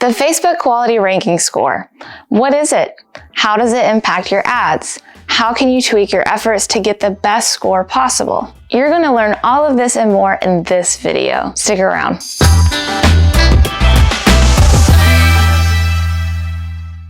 The Facebook Quality Ranking Score. What is it? How does it impact your ads? How can you tweak your efforts to get the best score possible? You're going to learn all of this and more in this video. Stick around.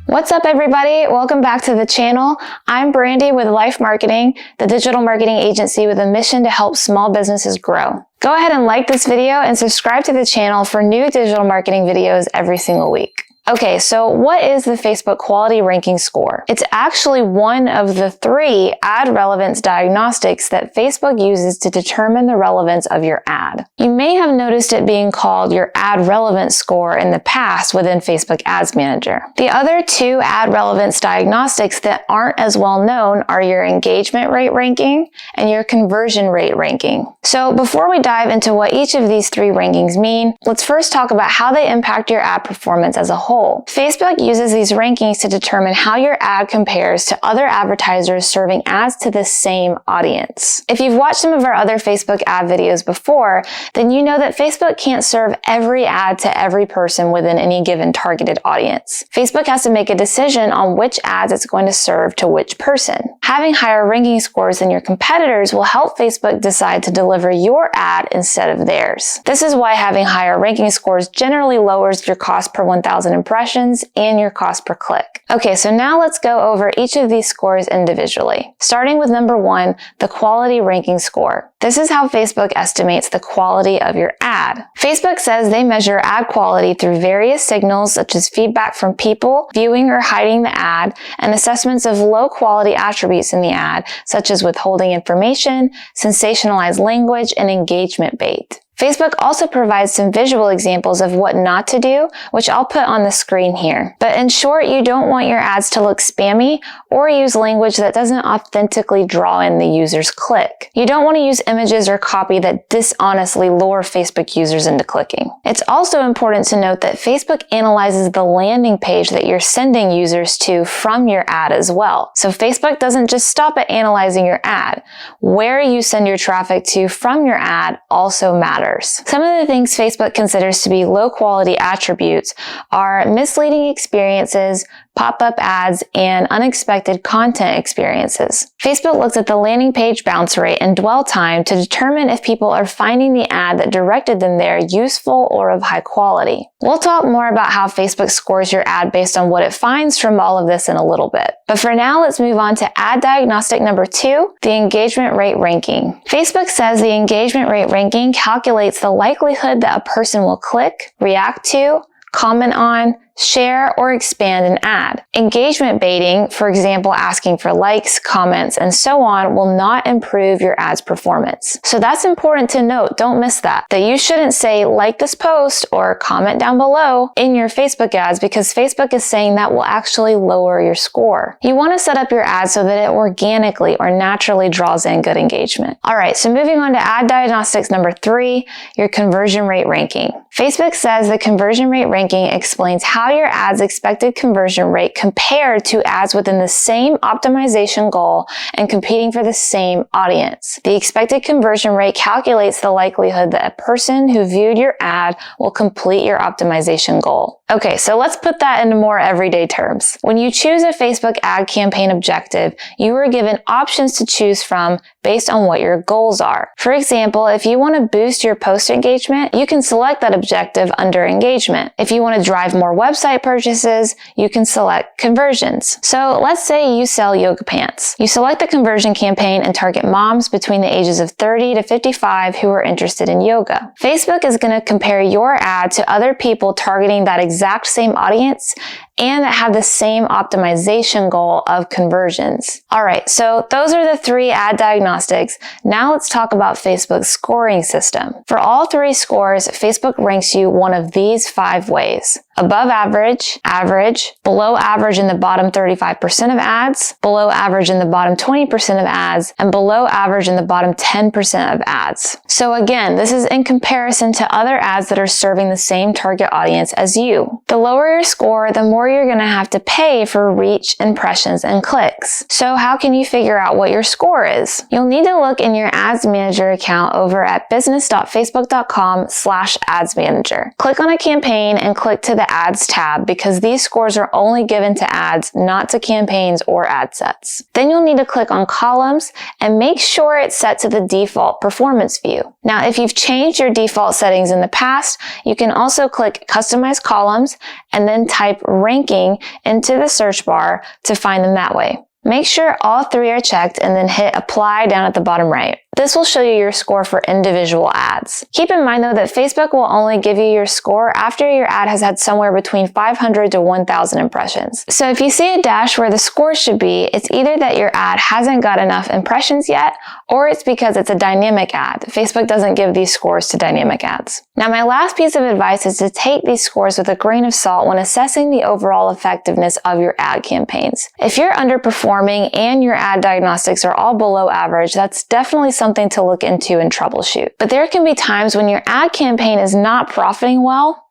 What's up, everybody? Welcome back to the channel. I'm Brandy with LYFE Marketing, the digital marketing agency with a mission to help small businesses grow. Go ahead and like this video and subscribe to the channel for new digital marketing videos every single week. Okay, so what is the Facebook Quality Ranking Score? It's actually one of the 3 ad relevance diagnostics that Facebook uses to determine the relevance of your ad. You may have noticed it being called your ad relevance score in the past within Facebook Ads Manager. The other 2 ad relevance diagnostics that aren't as well known are your engagement rate ranking and your conversion rate ranking. So before we dive into what each of these 3 rankings mean, let's first talk about how they impact your ad performance as a whole. Facebook uses these rankings to determine how your ad compares to other advertisers serving ads to the same audience. If you've watched some of our other Facebook ad videos before, then you know that Facebook can't serve every ad to every person within any given targeted audience. Facebook has to make a decision on which ads it's going to serve to which person. Having higher ranking scores than your competitors will help Facebook decide to deliver your ad instead of theirs. This is why having higher ranking scores generally lowers your cost per 1,000 impressions and your cost per click. Okay, so now let's go over each of these scores individually. Starting with number 1, the quality ranking score. This is how Facebook estimates the quality of your ad. Facebook says they measure ad quality through various signals such as feedback from people viewing or hiding the ad and assessments of low quality attributes in the ad, such as withholding information, sensationalized language, and engagement bait. Facebook also provides some visual examples of what not to do, which I'll put on the screen here. But in short, you don't want your ads to look spammy or use language that doesn't authentically draw in the user's click. You don't want to use images or copy that dishonestly lure Facebook users into clicking. It's also important to note that Facebook analyzes the landing page that you're sending users to from your ad as well. So Facebook doesn't just stop at analyzing your ad. Where you send your traffic to from your ad also matters. Some of the things Facebook considers to be low quality attributes are misleading experiences, pop-up ads, and unexpected content experiences. Facebook looks at the landing page bounce rate and dwell time to determine if people are finding the ad that directed them there useful or of high quality. We'll talk more about how Facebook scores your ad based on what it finds from all of this in a little bit. But for now, let's move on to ad diagnostic number 2, the engagement rate ranking. Facebook says the engagement rate ranking calculates the likelihood that a person will click, react to, comment on, share, or expand an ad. Engagement baiting, for example, asking for likes, comments, and so on, will not improve your ad's performance. So that's important to note. Don't miss that you shouldn't say like this post or comment down below in your Facebook ads, because Facebook is saying that will actually lower your score. You want to set up your ad so that it organically or naturally draws in good engagement. All right, so moving on to ad diagnostics number 3, your conversion rate ranking. Facebook says the conversion rate ranking explains how your ad's expected conversion rate compared to ads within the same optimization goal and competing for the same audience. The expected conversion rate calculates the likelihood that a person who viewed your ad will complete your optimization goal. Okay, so let's put that into more everyday terms. When you choose a Facebook ad campaign objective, you are given options to choose from based on what your goals are. For example, if you want to boost your post engagement, you can select that objective under engagement. If you want to drive more website purchases, you can select conversions. So let's say you sell yoga pants. You select the conversion campaign and target moms between the ages of 30 to 55 who are interested in yoga. Facebook is going to compare your ad to other people targeting that exact same audience and that have the same optimization goal of conversions. All right, so those are the 3 ad diagnostics. Now let's talk about Facebook's scoring system. For all 3 scores, Facebook ranks you one of these 5 ways: above average, average, below average in the bottom 35% of ads, below average in the bottom 20% of ads, and below average in the bottom 10% of ads. So again, this is in comparison to other ads that are serving the same target audience as you. The lower your score, the more you're going to have to pay for reach, impressions, and clicks. So how can you figure out what your score is? You'll need to look in your Ads Manager account over at business.facebook.com/adsmanager. Click on a campaign and click to the the Ads tab because these scores are only given to ads, not to campaigns or ad sets. Then you'll need to click on Columns and make sure it's set to the default performance view. Now, if you've changed your default settings in the past, you can also click Customize Columns and then type Ranking into the search bar to find them that way. Make sure all three are checked and then hit Apply down at the bottom right. This will show you your score for individual ads. Keep in mind though that Facebook will only give you your score after your ad has had somewhere between 500 to 1,000 impressions. So if you see a dash where the score should be, it's either that your ad hasn't got enough impressions yet, or it's because it's a dynamic ad. Facebook doesn't give these scores to dynamic ads. Now, my last piece of advice is to take these scores with a grain of salt when assessing the overall effectiveness of your ad campaigns. If you're underperforming and your ad diagnostics are all below average, that's definitely something to look into and troubleshoot. But there can be times when your ad campaign is not profiting well,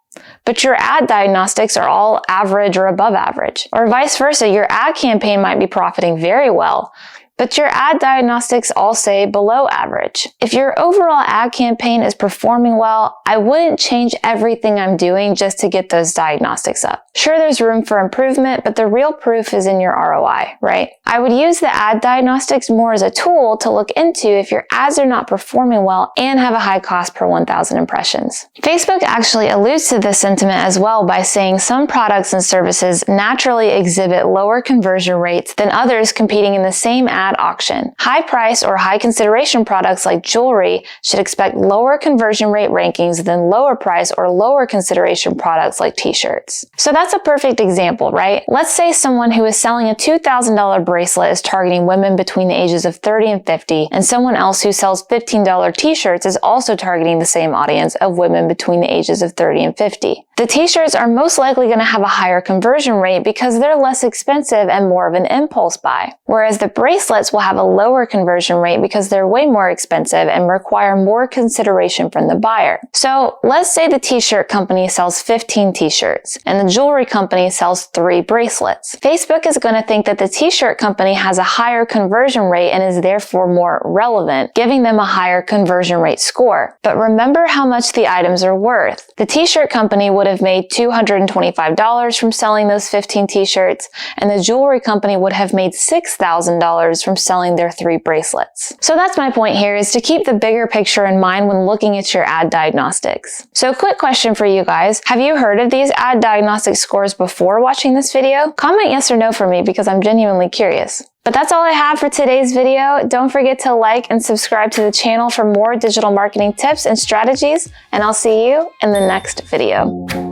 but your ad diagnostics are all average or above average. Or vice versa, your ad campaign might be profiting very well, but your ad diagnostics all say below average. If your overall ad campaign is performing well, I wouldn't change everything I'm doing just to get those diagnostics up. Sure, there's room for improvement, but the real proof is in your ROI, right? I would use the ad diagnostics more as a tool to look into if your ads are not performing well and have a high cost per 1,000 impressions. Facebook actually alludes to this sentiment as well by saying some products and services naturally exhibit lower conversion rates than others competing in the same ad auction. High price or high consideration products like jewelry should expect lower conversion rate rankings than lower price or lower consideration products like t-shirts. So that's a perfect example, right? Let's say someone who is selling a $2,000 bracelet is targeting women between the ages of 30 and 50, and someone else who sells $15 t-shirts is also targeting the same audience of women between the ages of 30 and 50. The t-shirts are most likely going to have a higher conversion rate because they're less expensive and more of an impulse buy, whereas the bracelets will have a lower conversion rate because they're way more expensive and require more consideration from the buyer. So let's say the t-shirt company sells 15 t-shirts and the jewelry company sells 3 bracelets. Facebook is going to think that the t-shirt company has a higher conversion rate and is therefore more relevant, giving them a higher conversion rate score. But remember how much the items are worth. The t-shirt company would have made $225 from selling those 15 t-shirts, and the jewelry company would have made $6,000 from selling their 3 bracelets. So that's my point here, is to keep the bigger picture in mind when looking at your ad diagnostics. So quick question for you guys. Have you heard of these ad diagnostic scores before watching this video? Comment yes or no for me because I'm genuinely curious. But that's all I have for today's video. Don't forget to like and subscribe to the channel for more digital marketing tips and strategies, and I'll see you in the next video.